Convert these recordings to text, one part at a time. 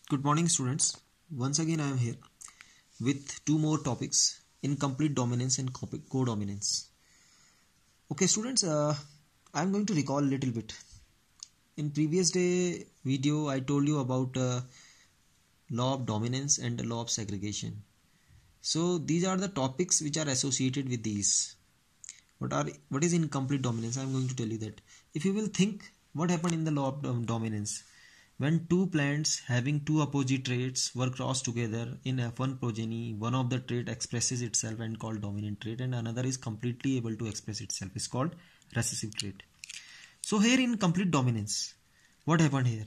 Good morning, students. Once again, I am here with two more topics: incomplete dominance and codominance. Okay, students, I am going to recall a little bit. In previous day video, I told you about law of dominance and the law of segregation. So these are the topics which are associated with these. What is incomplete dominance? I am going to tell you that. If you will think what happened in the law of dominance. When two plants having two opposite traits were crossed together in F1 progeny, one of the trait expresses itself and called dominant trait, and another is completely able to express itself, is called recessive trait. So here in complete dominance, what happened here?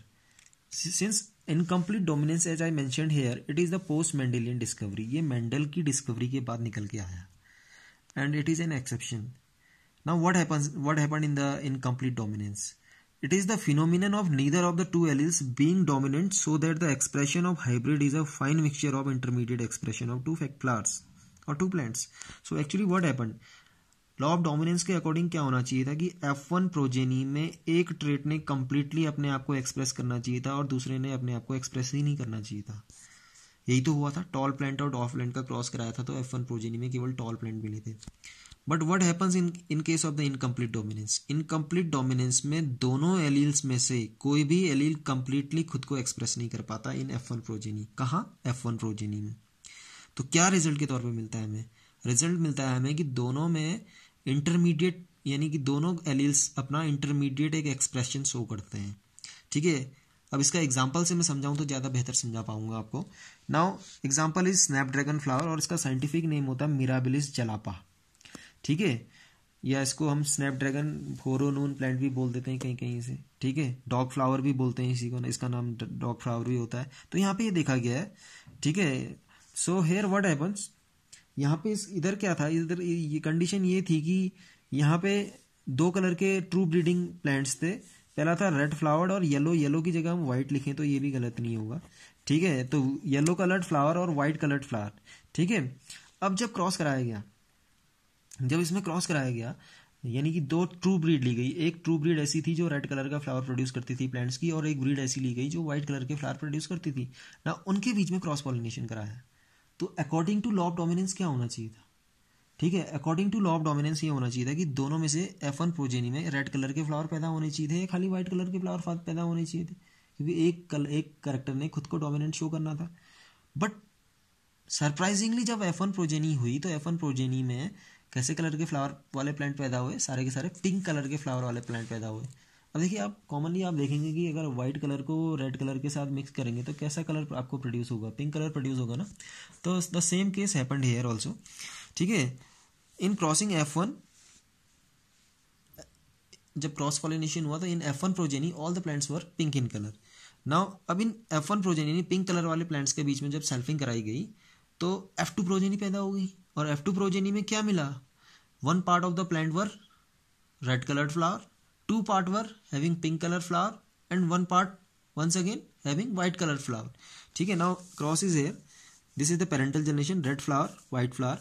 Since incomplete dominance, as I mentioned here, it is the post Mendelian discovery. ये Mendel की discovery के बाद निकल के आया, and it is an exception. Now what happened in the incomplete dominance? It is the phenomenon of neither of the two alleles being dominant, so that the expression of hybrid is a fine mixture of intermediate expression of two flowers or two plants. So actually what happened? Law of dominance के according क्या होना चाहिए था कि F1 progeny में एक trait ने completely अपने आप को एक्सप्रेस करना चाहिए था और दूसरे ने अपने आप को एक्सप्रेस ही नहीं करना चाहिए था. यही तो हुआ था. टॉल प्लांट और डॉफ प्लांट का क्रॉस कराया था तो F1 प्रोजेनी में केवल टॉल प्लांट मिले थे. But what happens in case of the incomplete dominance? Incomplete dominance में दोनों एलील्स में से कोई भी एलील कंप्लीटली खुद को एक्सप्रेस नहीं कर पाता इन F1 प्रोजेनी. कहाँ? F1 प्रोजेनी में. तो क्या रिजल्ट के तौर पे मिलता है हमें? रिजल्ट मिलता है हमें कि दोनों में इंटरमीडिएट, यानी कि दोनों एलील्स अपना इंटरमीडिएट एक एक्सप्रेशन शो करते हैं. ठीक है. अब इसका एग्जाम्पल से मैं समझाऊं तो ज़्यादा बेहतर समझा पाऊंगा आपको. Now example is Snapdragon flower और इसका साइंटिफिक नेम होता है मिराबिलिस जलापा. ठीक है. या इसको हम स्नैपड्रैगन फोरोनून प्लांट भी बोल देते हैं कहीं कहीं से. ठीक है. डॉग फ्लावर भी बोलते हैं इसी को, इसका नाम डॉग फ्लावर भी होता है. तो यहाँ पे ये देखा गया है. ठीक है. सो हेयर व्हाट हैपन्स, यहाँ पे इधर क्या था, इधर ये कंडीशन ये थी कि यहाँ पे दो कलर के ट्रू ब्रीडिंग प्लांट्स थे. पहला था रेड फ्लावर और येलो की जगह हम व्हाइट लिखें तो ये भी गलत नहीं होगा. ठीक है. तो येलो कलर्ड फ्लावर और व्हाइट कलर्ड फ्लावर. ठीक है. अब जब इसमें क्रॉस कराया गया यानी कि दो ट्रू ब्रीड ली गई. एक ट्रू ब्रीड ऐसी थी जो रेड कलर का फ्लावर प्रोड्यूस करती थी प्लांट्स की, और एक ब्रीड ऐसी ली गई जो व्हाइट कलर के फ्लावर प्रोड्यूस करती थी ना. उनके बीच में क्रॉस पॉलिनेशन कराया. तो according to law of dominance क्या होना चाहिए था? ठीक है. According to law of dominance ये होना चाहिए था कि दोनों में से F1 प्रोजेनी में रेड कलर के फ्लावर पैदा होने चाहिए थे या खाली व्हाइट कलर के फ्लावर पैदा होने चाहिए थे, क्योंकि एक करेक्टर ने खुद को डोमिनेंट शो करना था. बट सरप्राइजिंगली जब F1 प्रोजेनी हुई तो F1 प्रोजेनी में कैसे कलर के फ्लावर वाले प्लांट पैदा हुए? सारे के सारे पिंक कलर के फ्लावर वाले प्लांट पैदा हुए. अब देखिए, आप कॉमनली आप देखेंगे कि अगर व्हाइट कलर को रेड कलर के साथ मिक्स करेंगे तो कैसा कलर आपको प्रोड्यूस होगा? पिंक कलर प्रोड्यूस होगा ना. तो the same case happened here also. ठीक है. इन क्रॉसिंग F1, जब क्रॉस पॉलिनेशन हुआ तो इन F1 progeny all the plants were pink in colour. Now अब इन F1 प्रोजेनी पिंक कलर वाले प्लांट्स के बीच में जब सेल्फिंग कराई गई तो F2 प्रोजेनी पैदा हो गई. और F2 प्रोजेनी में क्या मिला? One part of the plant were red coloured flower, two part were having pink color flower, and one part once again having white colored flower. ठीक है. Now cross is here. This is the parental generation. Red flower, white flower.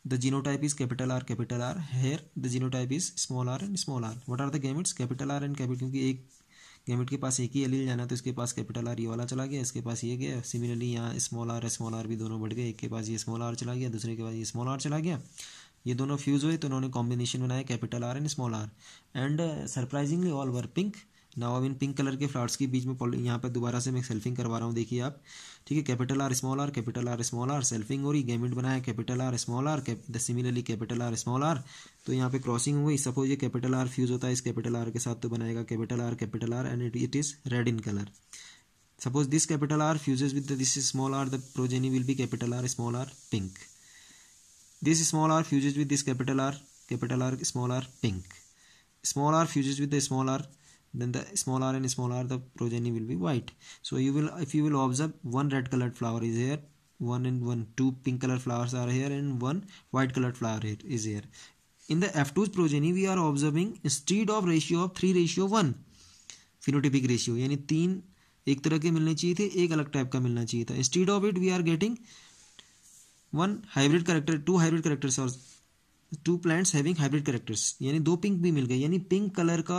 The genotype is capital R, capital R. Here the genotype is small r and small r. What are the gametes? Capital R and capital, क्योंकि एक gamete के पास एक ही allele जाना तो इसके पास capital R ये वाला चला गया, इसके पास ये गया. सिमिलरली यहाँ स्मॉल आर भी दोनों बढ़ गए. एक के पास ये स्मॉल आर चला गया, दूसरे के पास ये स्मॉल आर चला गया. ये दोनों फ्यूज हुए तो उन्होंने कॉम्बिनेशन बनाया capital R and small R. And surprisingly all were pink. Now अब इन पिंक कलर के फ्लावर्स के बीच में यहाँ पर दोबारा से मैं सेल्फिंग करवा रहा हूँ. देखिए आप. ठीक है. Capital R small R, capital R small R, selfing हो रही. गेमिट बनाया capital R small R, similarly capital R small R. तो यहाँ पे क्रॉसिंग हो गई. सपोज ये कैपिटल आर फ्यूज होता है इस कैपिटल आर के साथ तो बनाएगा capital R and it is red in colour. Suppose this capital R fuses with this small R, the progeny will be capital R small R pink. This small r fuses with this capital R, small r, pink. Small r fuses with the small r, then the small r and small r, the progeny will be white. So if you will observe, one red colored flower is here, two pink colored flowers are here, and one white colored flower is here. In the F2's progeny, we are observing instead of ratio of 3:1, phenotypic ratio, यानी 3 एक तरह के मिलने चाहिए थे, एक अलग type का मिलना चाहिए था. Instead of it, we are getting one hybrid character, two hybrid characters और two plants having hybrid characters, यानी दो पिंक भी मिल गए. यानी पिंक कलर का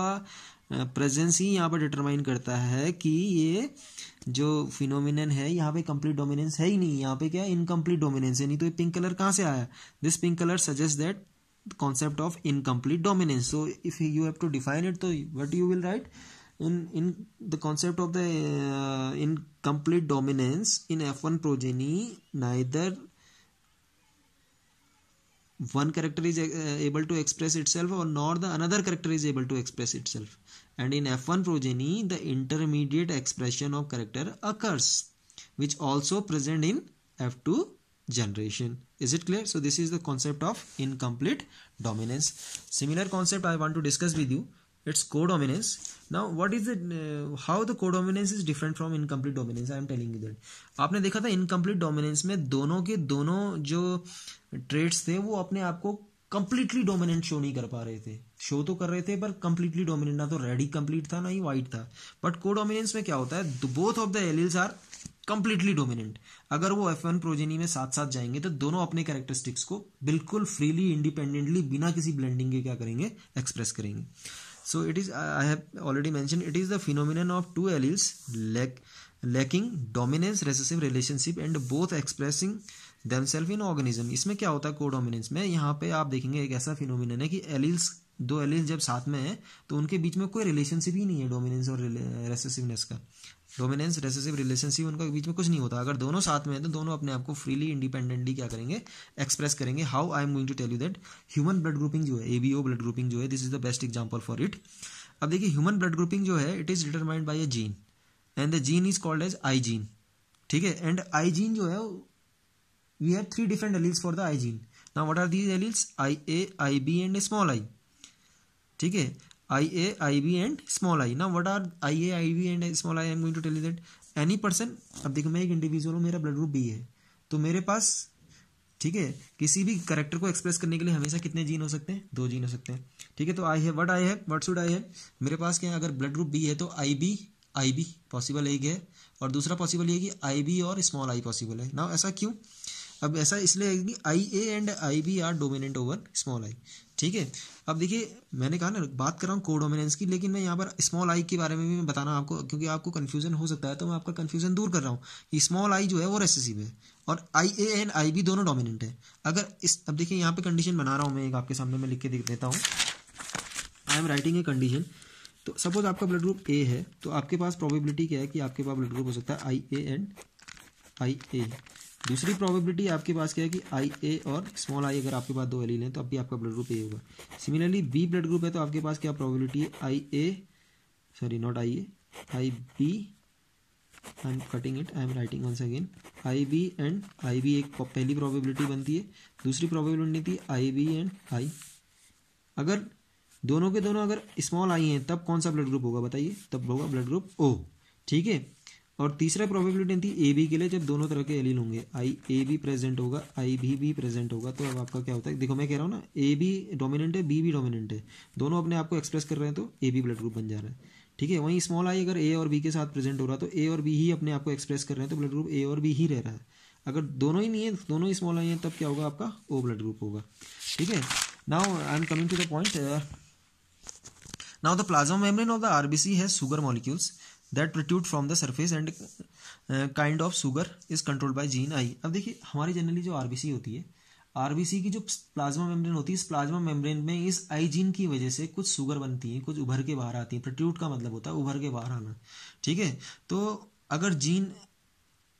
प्रेजेंस ही यहाँ पर डिटरमाइन करता है कि ये जो फिनोमिनन है यहाँ पे कंप्लीट डोमिनेंस है ही नहीं, यहाँ पे क्या इनकम्प्लीट डोमिनेंस है। नहीं तो ये पिंक कलर कहाँ से आया? This pink colour suggest that concept of incomplete dominance. So if you have to define it, so what you will write in the concept of the incomplete dominance in F1 progeny, neither one character is able to express itself or nor the another character is able to express itself, and in F1 progeny the intermediate expression of character occurs, which also present in F2 generation. Is it clear? So this is the concept of incomplete dominance. Similar concept I want to discuss with you. It's codominance. Now what is it, how the codominance is different from incomplete dominance? I am telling you that. आपने देखा था incomplete dominance में दोनों के दोनों जो traits थे वो अपने आप को completely dominant शो नहीं कर पा रहे थे। शो तो कर रहे थे पर completely dominant, ना तो रेड ही कंप्लीट था ना ही वाइट था। बट कोडोमिनेंस में क्या होता है, both of the alleles are completely dominant. अगर वो F1 प्रोजेनी में साथ साथ जाएंगे तो दोनों अपने कैरेक्टरिस्टिक्स को बिल्कुल फ्रीली इंडिपेंडेंटली बिना किसी ब्लेंडिंग के क्या करेंगे, एक्सप्रेस करेंगे। So it is, I have already mention, it is the phenomenon of two alleles lacking dominance recessive relationship and both expressing themself in organism. इसमें क्या होता है कोडोमिनेंस में, यहाँ पे आप देखेंगे एक ऐसा फिनोमिनन है कि एलील्स, दो एलील्स जब साथ में है तो उनके बीच में कोई रिलेशनशिप ही नहीं है डोमिनेंस और रेसेसिवनेस का। डोमिनेंस रेसेसिव रिलेशनशिप उनका बीच में कुछ नहीं होता। अगर दोनों साथ में है तो दोनों अपने आप को फ्रीली इंडिपेंडेंटली क्या करेंगे, एक्सप्रेस करेंगे। How I am going to tell you that. Human blood grouping जो है, एबीओ ब्लड ग्रुपिंग जो है, this is the best example for it. अब देखिए ह्यूमन ब्लड ग्रुपिंग जो है, it is determined by a gene and the gene is called as I gene. ठीक है, एंड आई जीन जो है, we have 3 different alleles for the I gene. Now what are these alleles? I A, I B and small I. ठीक है, IA, IB and small I. Now what are IA, IB and small I? I am going to tell you that any person, अब देखो मैं एक individual हूँ, मेरा blood group B है, तो मेरे पास, ठीक है, किसी भी करेक्टर को एक्सप्रेस करने के लिए हमेशा कितने जीन हो सकते हैं? 2 जीन हो सकते हैं। ठीक है, तो I have, what should I have, मेरे पास क्या है, अगर ब्लड ग्रुप बी है तो IB पॉसिबल एक है, और दूसरा पॉसिबल ये कि IB और स्मॉल आई पॉसिबल है। नाउ ऐसा क्यों? अब ऐसा इसलिए है कि IA and IB are dominant over small I. ठीक है, अब देखिए मैंने कहा ना बात कर रहा हूँ कोडोमिनेंस की, लेकिन मैं यहाँ पर स्मॉल आई के बारे में भी मैं बताना आपको, क्योंकि आपको कंफ्यूजन हो सकता है, तो मैं आपका कंफ्यूजन दूर कर रहा हूँ कि स्मॉल आई जो है वो रेसेसिव है और IA एंड IB दोनों डोमिनेंट है। अगर इस, अब देखिए यहाँ पे कंडीशन बना रहा हूँ मैं, एक आपके सामने मैं लिख के देख देता हूँ। आई एम राइटिंग ए कंडीशन। तो सपोज आपका ब्लड ग्रुप A है, तो आपके पास प्रोबेबिलिटी क्या है कि आपके पास ब्लड ग्रुप हो सकता है IA एंड IA। दूसरी प्रोबेबिलिटी आपके पास क्या है कि IA और स्मॉल आई, अगर आपके पास 2 एलील हैं तो अब भी आपका ब्लड ग्रुप A होगा। सिमिलरली B ब्लड ग्रुप है तो आपके पास क्या प्रोबेबिलिटी है, IB, I am cutting it, I am writing once again, IB and IB एक पहली प्रोबेबिलिटी बनती है। दूसरी प्रोबेबिलिटी IB एंड I। अगर दोनों के दोनों अगर स्मॉल आई हैं तब कौन सा ब्लड ग्रुप होगा बताइए? तब होगा ब्लड ग्रुप O। ठीक है, और तीसरा प्रोबेबिलिटी थी AB के लिए, जब दोनों तरह के एलील होंगे, AB प्रेजेंट होगा, IB भी प्रेजेंट होगा, तो अब आपका क्या होता है, देखो मैं कह रहा हूँ ना, AB डोमिनेंट है, B भी डोमिनेंट है, दोनों अपने आप को एक्सप्रेस कर रहे हैं तो AB ब्लड ग्रुप बन जा रहा है। ठीक है, वहीं स्मॉल आई अगर A और B के साथ प्रेजेंट हो रहा है तो A और B ही अपने आप को एक्सप्रेस कर रहे हैं तो ब्लड ग्रुप A और B ही रह रहा है। अगर दोनों ही नहीं है, दोनों ही स्मॉल आई हैं, तब क्या होगा, आपका O ब्लड ग्रुप होगा। ठीक है, now I am coming to the point. Now the plasma membrane of the RBC has sugar molecules that protrude from the surface and kind of sugar is controlled by gene I। अब देखिए हमारी generally जो RBC होती है, RBC की जो plasma membrane होती है, इस प्लाज्मा मेम्ब्रेन में इस आई जीन की वजह से कुछ सुगर बनती है, कुछ उभर के बाहर आती है। प्रोट्रूड का मतलब होता है उभर के बाहर आना। ठीक है, तो अगर जीन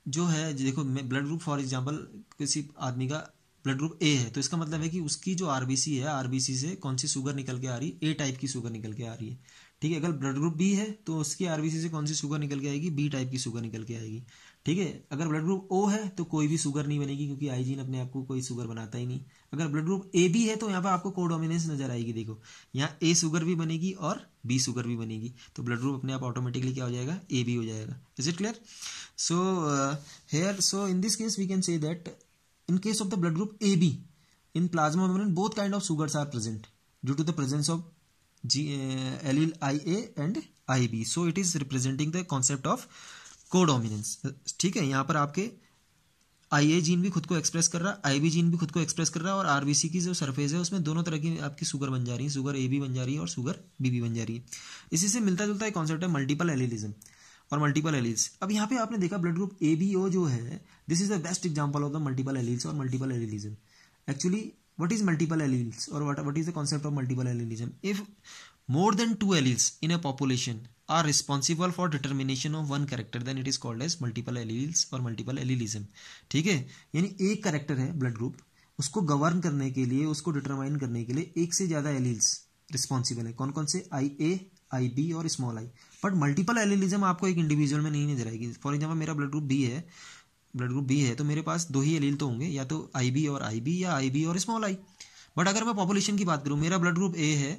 जो है, देखो ब्लड ग्रुप फॉर एग्जाम्पल किसी आदमी का ब्लड ग्रुप A है, तो इसका मतलब है कि उसकी जो RBC है, RBC से कौन सी शुगर निकल के आ रही है, A टाइप की शुगर निकल के आ रही है। ठीक है, अगर ब्लड ग्रुप B है तो उसकी RBC से कौन सी शुगर निकल के आएगी, B टाइप की शुगर निकल के आएगी। ठीक है, अगर ब्लड ग्रुप O है तो कोई भी शुगर नहीं बनेगी, क्योंकि आई जीन अपने आप को कोई शुगर बनाता ही नहीं। अगर ब्लड ग्रुप AB है तो यहाँ पर आपको कोडोमिनेंस नजर आएगी। देखो यहाँ A शुगर भी बनेगी और B शुगर भी बनेगी, तो ब्लड ग्रुप अपने आप ऑटोमेटिकली क्या हो जाएगा, AB हो जाएगा। Is it clear? So here, so in this case we can say that in case of the blood group AB, in plasma membrane both kind of sugars are present due to the presence of allele IA and IB, so it is representing the concept of codominance। ठीक है, यहाँ पर आपके IA gene भी खुद को express कर रहा है, IB जीन भी खुद को एक्सप्रेस कर रहा है, और RBC की जो सरफेस है उसमें दोनों तरह की आपकी शुगर बन जा रही है, शुगर AB बन जा रही है और शुगर BB बन जा रही है। इसी से मिलता जुलता एक कॉन्सेप्ट है मल्टीपल एलिलिज्म और मल्टीपल एलील्स। अब यहाँ पे आपने देखा ब्लड ग्रुप ABO जो है, this is the best example of the multiple alleles और multiple allelism. Actually what is multiple alleles और what is the concept of multiple allelism? If more than two alleles in a population are responsible for determination of one character, then it is called as multiple alleles or multiple allelism। ठीक है, यानी एक character है blood group, उसको govern करने के लिए, उसको डिटरमाइन करने के लिए एक से ज्यादा एलील्स रिस्पॉन्सिबल है। कौन कौन से? IA, IB और small I. But multiple allelism आपको एक इंडिविजुअल में नहीं नजर आएगी। फॉर एग्जाम्पल मेरा ब्लड ग्रुप बी है तो मेरे पास दो ही एलील तो होंगे, या तो IB और IB या IB और स्मॉल आई। बट अगर मैं पॉपुलेशन की बात करूं, मेरा ब्लड ग्रुप A है,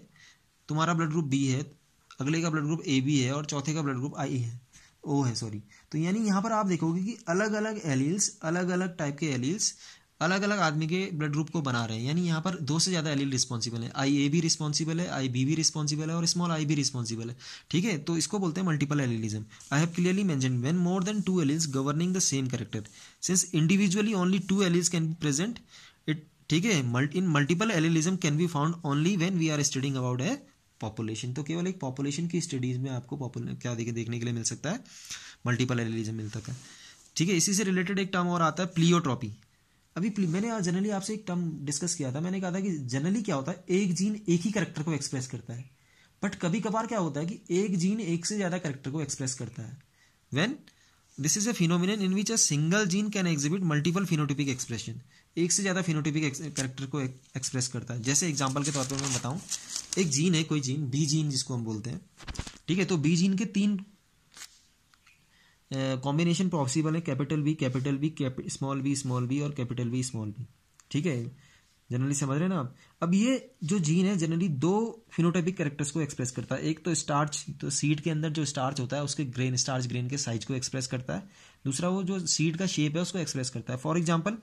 तुम्हारा ब्लड ग्रुप B है, अगले का ब्लड ग्रुप AB है और चौथे का ब्लड ग्रुप O है सॉरी। तो यानी यहाँ पर आप देखोगे कि अलग अलग एलील्स, अलग अलग टाइप के एलील्स अलग अलग आदमी के ब्लड ग्रुप को बना रहे हैं। यानी यहाँ पर दो से ज्यादा एलील रिस्पॉन्सिबल है, IA भी रिस्पॉन्सिबल है, IB भी रिस्पॉन्सिबल है और स्मॉल I भी रिस्पॉन्सिबल है। ठीक है, तो इसको बोलते हैं multiple allelism. I have clearly mentioned when more than two alleles governing the same character, since individually only two alleles can be present it. ठीक है, in multiple allelism can be found only when we are studying about a population. तो केवल एक population की studies में आपको क्या देखने के लिए मिल सकता है? मल्टीपल एलिलिज्म मिलता है। ठीक है, इसी से रिलेटेड एक टर्म और आता है प्लियोट्रॉपी। अभी मैंने जनरली आपसे एक टर्म डिस्कस किया था, मैंने कहा था कि जनरली क्या होता है, एक जीन एक ही कैरेक्टर को एक्सप्रेस करता है। बट कभी कभार क्या होता है कि एक जीन एक से ज्यादा कैरेक्टर को एक्सप्रेस करता है। When this is a phenomenon in which a single gene can exhibit multiple phenotypic expression, एक से ज्यादा फिनोटिपिक कैरेक्टर को एक्सप्रेस करता है। जैसे एग्जांपल के तौर पर मैं बताऊं, एक जीन है, कोई जीन B जीन जिसको हम बोलते हैं। ठीक है, तो B जीन के तीन कॉम्बिनेशन पॉसिबल है, कैपिटल B, स्मॉल b और कैपिटल B स्मॉल b। ठीक है, जनरली समझ रहे हैं ना आप? अब ये जो जीन है जनरली दो फिनोटाइपिक कैरेक्टर्स को एक्सप्रेस करता है। एक तो स्टार्च, तो सीड के अंदर जो स्टार्च होता है उसके ग्रेन, स्टार्च ग्रेन के साइज को एक्सप्रेस करता है। दूसरा वो जो सीड का शेप है उसको एक्सप्रेस करता है। फॉर एग्जाम्पल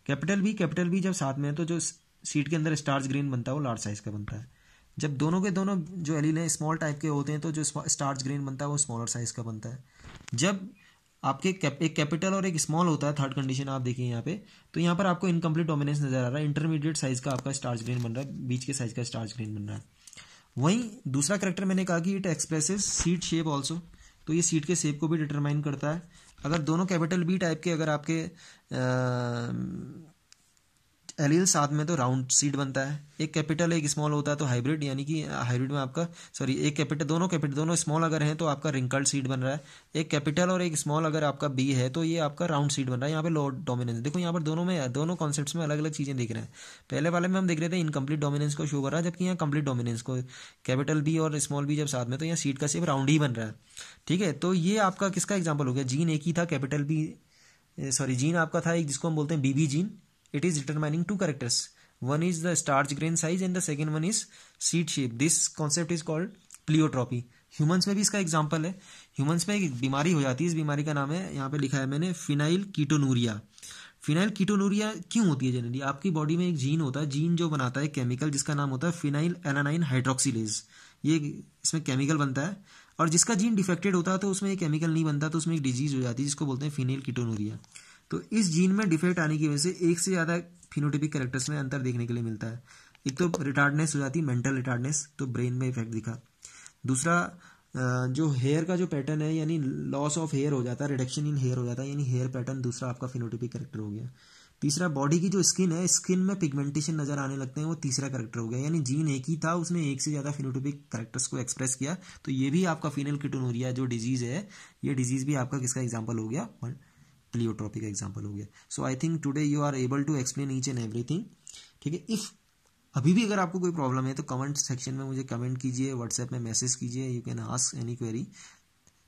कैपिटल B जब साथ में है तो जो सीड के अंदर स्टार्च ग्रेन बनता है वो लार्ज साइज का बनता है। जब दोनों के दोनों जो एलील हैं स्मॉल टाइप के होते हैं तो जो स्टार्च ग्रेन बनता है वो स्मॉलर साइज का बनता है। जब आपके एक कैपिटल और एक स्मॉल होता है, थर्ड कंडीशन आप देखिए यहाँ पे, तो यहाँ पर आपको इनकम्प्लीट डोमिनेंस नजर आ रहा है, इंटरमीडिएट साइज का आपका स्टार्च ग्रेन बन रहा है, बीच के साइज का स्टार्च ग्रेन बन रहा है। वहीं दूसरा कैरेक्टर मैंने कहा कि it expresses seed shape also, तो ये सीड के शेप को भी डिटरमाइन करता है। अगर दोनों कैपिटल B टाइप के अगर आपके एलील साथ में तो राउंड सीड बनता है। एक कैपिटल एक स्मॉल होता है तो हाइब्रिड, यानी कि हाइब्रिड में आपका एक कैपिटल दोनों स्मॉल अगर हैं तो आपका रिंकल्ड सीड बन रहा है। एक कैपिटल और एक स्मॉल अगर आपका B है तो ये आपका राउंड सीड बन रहा है। यहाँ पे लो डोमिनेंस देखो, यहाँ पर दोनों कॉन्सेप्ट्स में अलग अलग चीजें दिख रहे हैं। पहले वाले में हम देख रहे थे इनकम्प्लीट डोमिनेंस को शो कर रहा है, जबकि यहाँ कंप्लीट डोमिनेंस को, कैपिटल B और स्मॉल b जब साथ में तो यहाँ सीड का शेप राउंड ही बन रहा है। ठीक है, तो ये आपका किसका एग्जाम्पल हो गया? जीन एक ही था, कैपिटल B जीन आपका था एक जिसको हम बोलते हैं BB gene. It is determining two characters. One is the starch grain size and the second one is seed shape. This concept is called pleiotropy. Humans में भी इसका एग्जाम्पल है। ह्यूमंस में एक बीमारी हो जाती है, इस बीमारी का नाम है, यहाँ पे लिखा है मैंने, फिनाइल कीटोनूरिया। फिनाइल कीटोनूरिया क्यों होती है? जनरली आपकी बॉडी में एक जीन होता है, जीन जो बनाता है केमिकल जिसका नाम होता है फिनाइल एलानाइन हाइड्रोक्सिलेज। ये इसमें केमिकल बनता है, और जिसका जीन डिफेक्टेड होता है तो उसमें ये केमिकल नहीं बनता, तो उसमें एक डिजीज हो जाती है जिसको बोलते हैं फिनाइल कीटोनूरिया। तो इस जीन में डिफेक्ट आने की वजह से एक से ज्यादा फिनोटिपिक कैरेक्टर्स में अंतर देखने के लिए मिलता है। एक तो रिटार्डनेस हो जाती है, मेंटल रिटार्डनेस, तो ब्रेन में इफेक्ट दिखा। दूसरा जो हेयर का जो पैटर्न है, यानी लॉस ऑफ हेयर हो जाता है, रिडक्शन इन हेयर हो जाता है, यानी हेयर पैटर्न दूसरा आपका फिनोटिपिक कैरेक्टर हो गया। तीसरा बॉडी की जो स्किन है, स्किन में पिगमेंटेशन नजर आने लगते हैं, वो तीसरा कैरेक्टर हो गया। यानी जीन एक ही था, उसने एक से ज्यादा फिनोटिपिक कैरेक्टर्स को एक्सप्रेस किया, तो ये भी आपका फिनाइल कीटोनूरिया जो डिजीज है, ये डिजीज भी आपका किसका एग्जाम्पल हो गया? प्लियोट्रॉपी का एग्जाम्पल हो गया। So I think today you are able to explain each and everything. ठीक है, इफ अभी भी अगर आपको कोई प्रॉब्लम है तो कमेंट सेक्शन में मुझे कमेंट कीजिए, व्हाट्सएप में मैसेज कीजिए, you can ask any query.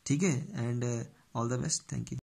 ठीक है, and all the best, thank you.